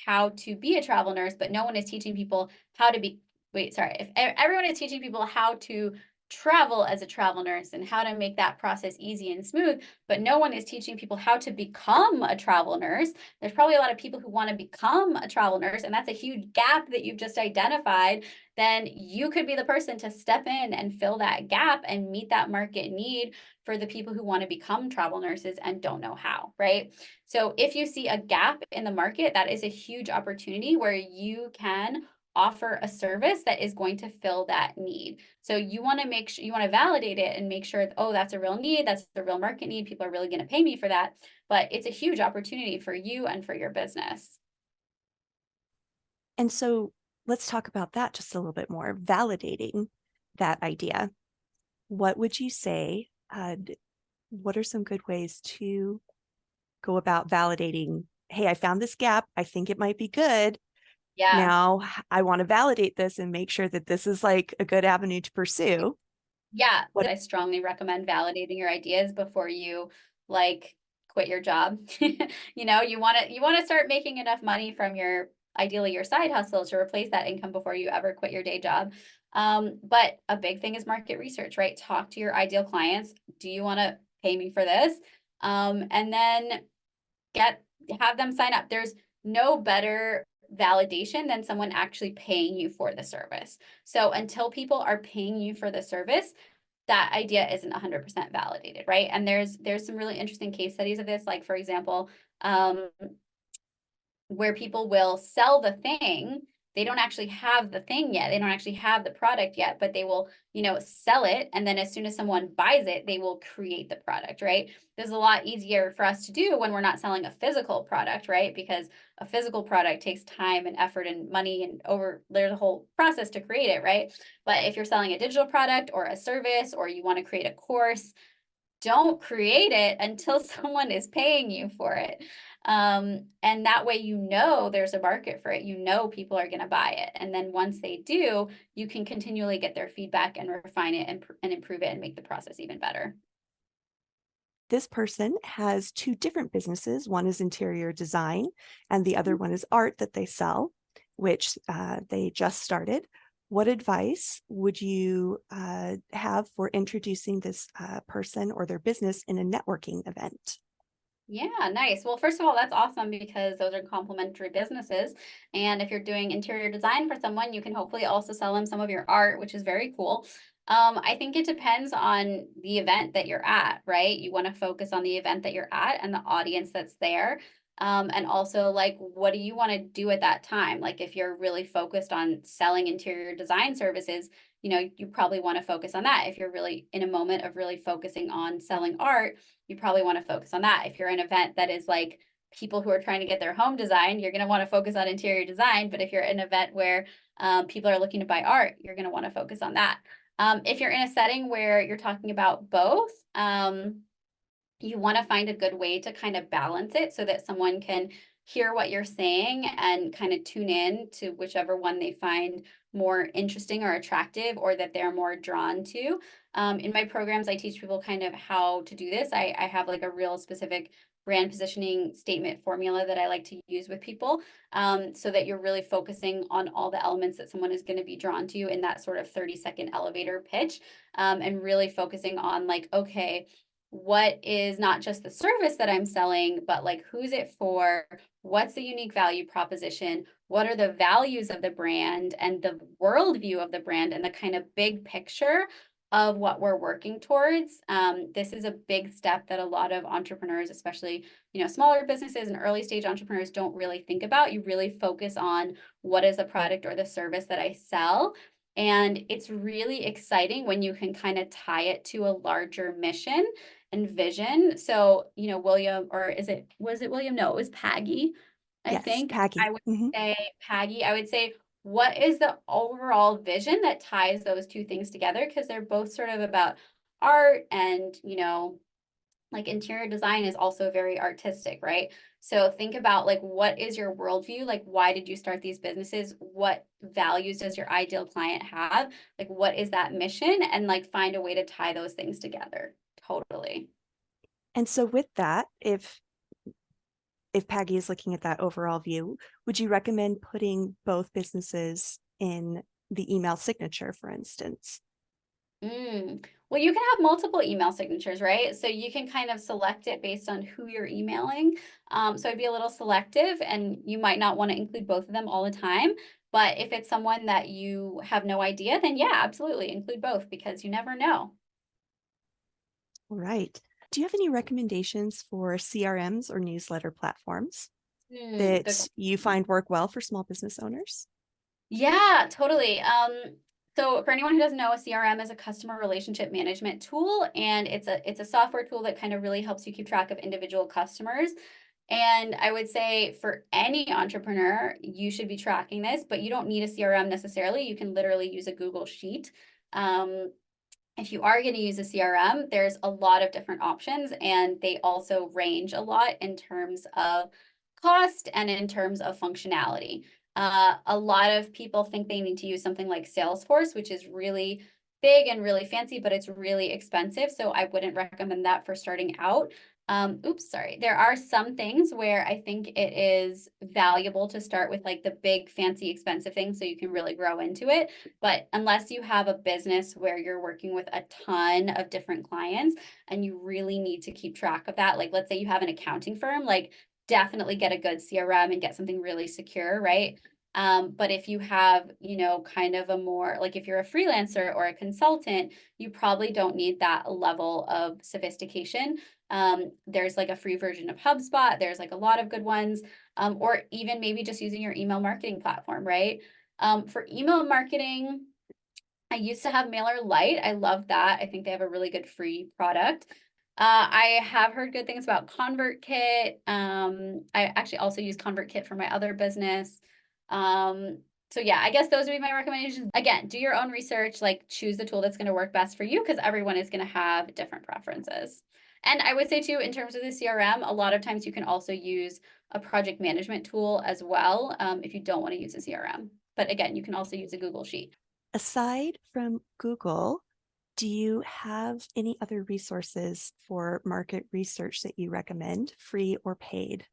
how to be a travel nurse, but no one is teaching people how to be, wait, sorry, if everyone is teaching people how to travel as a travel nurse and how to make that process easy and smooth, but no one is teaching people how to become a travel nurse. There's probably a lot of people who want to become a travel nurse, and that's a huge gap that you've just identified. Then you could be the person to step in and fill that gap and meet that market need for the people who want to become travel nurses and don't know how, right? So if you see a gap in the market, that is a huge opportunity where you can offer a service that is going to fill that need. So you want to make sure, you want to validate it and make sure, oh, that's a real need, that's the real market need, people are really going to pay me for that. But it's a huge opportunity for you and for your business. And so let's talk about that just a little bit more, validating that idea. what would you say? What are some good ways to go about validating? Hey, I found this gap. I think it might be good. Yeah. Now I want to validate this and make sure that this is like a good avenue to pursue. Yeah, What I strongly recommend validating your ideas before you like quit your job. You want to start making enough money from your ideally your side hustle to replace that income before you ever quit your day job. But a big thing is market research, right? Talk to your ideal clients. Do you want to pay me for this? And then get have them sign up. There's no better validation than someone actually paying you for the service. So until people are paying you for the service, that idea isn't 100% validated, right? And there's some really interesting case studies of this, like for example, where people will sell the thing. They don't actually have the thing yet. They don't actually have the product yet, but they will, sell it. And then as soon as someone buys it, they will create the product, right? This is a lot easier for us to do when we're not selling a physical product, right? Because a physical product takes time and effort and money and there's a whole process to create it, right? But if you're selling a digital product or a service, or you want to create a course, don't create it until someone is paying you for it. And that way, there's a market for it. People are going to buy it. And then once they do, you can continually get their feedback and refine it and improve it and make the process even better. this person has two different businesses. One is interior design, and the other one is art that they sell, which they just started. What advice would you have for introducing this person or their business in a networking event? Yeah, nice. Well, first of all, that's awesome because those are complementary businesses. And if you're doing interior design for someone, you can hopefully also sell them some of your art, which is very cool. I think it depends on the event that you're at, right? You want to focus on the event that you're at and the audience that's there. And also, like, what do you want to do at that time? Like, if you're really focused on selling interior design services, you probably want to focus on that. If you're really in a moment of really focusing on selling art, you probably want to focus on that. If you're an event that is like people who are trying to get their home designed, you're going to want to focus on interior design. But if you're in an event where people are looking to buy art, you're going to want to focus on that. If you're in a setting where you're talking about both, you want to find a good way to kind of balance it so that someone can hear what you're saying and kind of tune in to whichever one they find more interesting or attractive, or that they're more drawn to. In my programs, I teach people kind of how to do this. I have like a real specific brand positioning statement formula that I like to use with people, so that you're really focusing on all the elements that someone is going to be drawn to in that sort of 30-second elevator pitch, and really focusing on like, okay, what is not just the service that I'm selling, but like who's it for? What's the unique value proposition? What are the values of the brand and the worldview of the brand and the kind of big picture of what we're working towards? This is a big step that a lot of entrepreneurs, especially smaller businesses and early stage entrepreneurs, don't really think about. You really focus on what is the product or the service that I sell. And it's really exciting when you can kind of tie it to a larger mission and vision. So, William, or was it William? No, it was Paggy. I Yes, think I Paggy. would say Paggy. I would say, what is the overall vision that ties those two things together? Because they're both sort of about art, and, like interior design is also very artistic, right? So think about like, what is your worldview? Like, why did you start these businesses? What values does your ideal client have? Like, what is that mission? And like, find a way to tie those things together. Totally. And so with that, if Paggy is looking at that overall view, would you recommend putting both businesses in the email signature, for instance? Well, you can have multiple email signatures, right? So you can kind of select it based on who you're emailing. So I'd be a little selective, and you might not want to include both of them all the time. But if it's someone that you have no idea, then yeah, absolutely include both, because you never know. All right. Do you have any recommendations for CRMs or newsletter platforms Good. that you find work well for small business owners? Yeah, totally. So for anyone who doesn't know, a CRM is a customer relationship management tool, and it's a software tool that kind of really helps you keep track of individual customers. And I would say for any entrepreneur, you should be tracking this, but you don't need a CRM necessarily. You can literally use a Google Sheet. Um, If you are going to use a CRM, there's a lot of different options, and they also range a lot in terms of cost and in terms of functionality. A lot of people think they need to use something like Salesforce, which is really big and really fancy, but it's really expensive. So I wouldn't recommend that for starting out. Oops, sorry. There are some things where I think it is valuable to start with like the big, fancy, expensive things so you can really grow into it. But unless you have a business where you're working with a ton of different clients and you really need to keep track of that, like let's say you have an accounting firm, like definitely get a good CRM and get something really secure, right? But if you have, kind of a more like if you're a freelancer or a consultant, you probably don't need that level of sophistication. There's like a free version of HubSpot. There's like a lot of good ones, or even maybe just using your email marketing platform, right? For email marketing, I used to have MailerLite. I love that. I think they have a really good free product. I have heard good things about ConvertKit. I actually also use ConvertKit for my other business. So yeah, I guess those would be my recommendations. Again, do your own research, like choose the tool that's going to work best for you because everyone is going to have different preferences. And I would say too, in terms of the CRM, a lot of times you can also use a project management tool as well if you don't want to use a CRM. But again, you can also use a Google Sheet. Aside from Google, do you have any other resources for market research that you recommend, free or paid?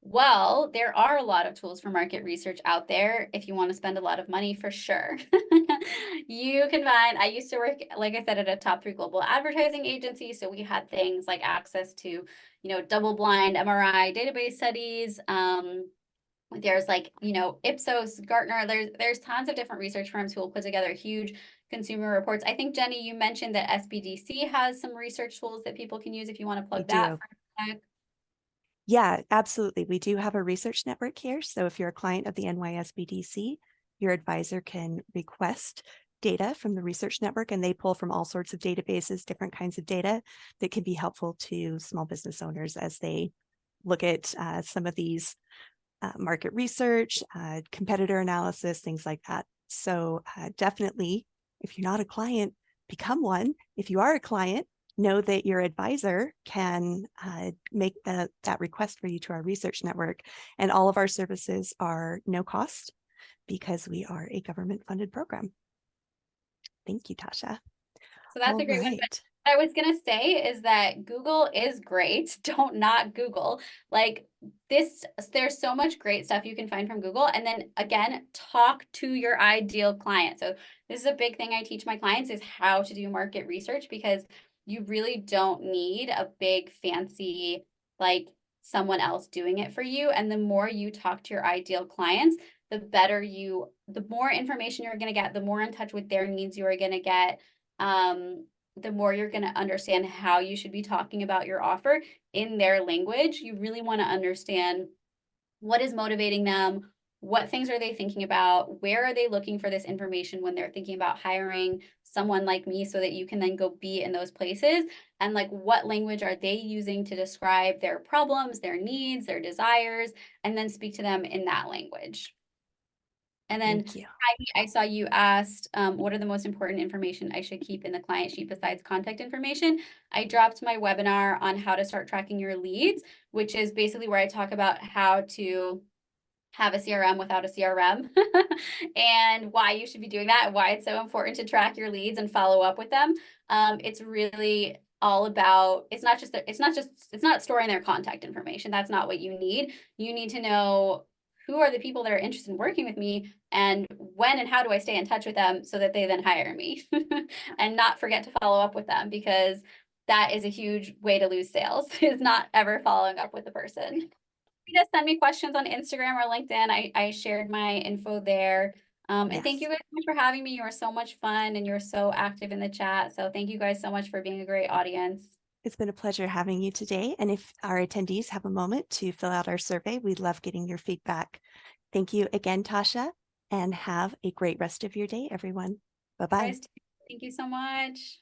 Well, there are a lot of tools for market research out there if you want to spend a lot of money for sure. You can find, I used to work, like I said, at a top 3 global advertising agency. So we had things like access to, double blind MRI database studies. There's like, Ipsos, Gartner, there's tons of different research firms who will put together huge consumer reports. I think, Jenny, you mentioned that SBDC has some research tools that people can use if you want to We plug that do. for a sec. Yeah, absolutely. We do have a research network here. So if you're a client of the NYSBDC, your advisor can request data from the research network, and they pull from all sorts of databases, different kinds of data that can be helpful to small business owners as they look at some of these market research, competitor analysis, things like that. So definitely, if you're not a client, become one. If you are a client, know that your advisor can make that request for you to our research network. And all of our services are no cost because we are a government-funded program. Thank you, Tasha. So that's All a great one. But right. what I was going to say is that Google is great. Don't not Google. Like this, there's so much great stuff you can find from Google. And then again, talk to your ideal client. So this is a big thing I teach my clients is how to do market research because you really don't need a big fancy, like someone else doing it for you. And the more you talk to your ideal clients, the more information you're going to get, the more in touch with their needs you are going to get. The more you're going to understand how you should be talking about your offer in their language. You really want to understand what is motivating them, what things are they thinking about, where are they looking for this information when they're thinking about hiring someone like me so that you can then go be in those places, and like what language are they using to describe their problems, their needs, their desires, and then speak to them in that language. And then, Thank you. Heidi, I saw you asked, what are the most important information I should keep in the client sheet besides contact information? I dropped my webinar on how to start tracking your leads, which is basically where I talk about how to have a CRM without a CRM and why you should be doing that and why it's so important to track your leads and follow up with them. It's really all about, it's not storing their contact information. That's not what you need. You need to know who are the people that are interested in working with me and when and how do I stay in touch with them so that they then hire me and not forget to follow up with them because that is a huge way to lose sales is not ever following up with the person. Just send me questions on Instagram or LinkedIn. I shared my info there. And thank Yes. you guys so much for having me. You are so much fun and you're so active in the chat. So thank you guys so much for being a great audience. It's been a pleasure having you today. And if our attendees have a moment to fill out our survey, we'd love getting your feedback. Thank you again, Tasha, and have a great rest of your day, everyone. Bye-bye. Guys, thank you so much.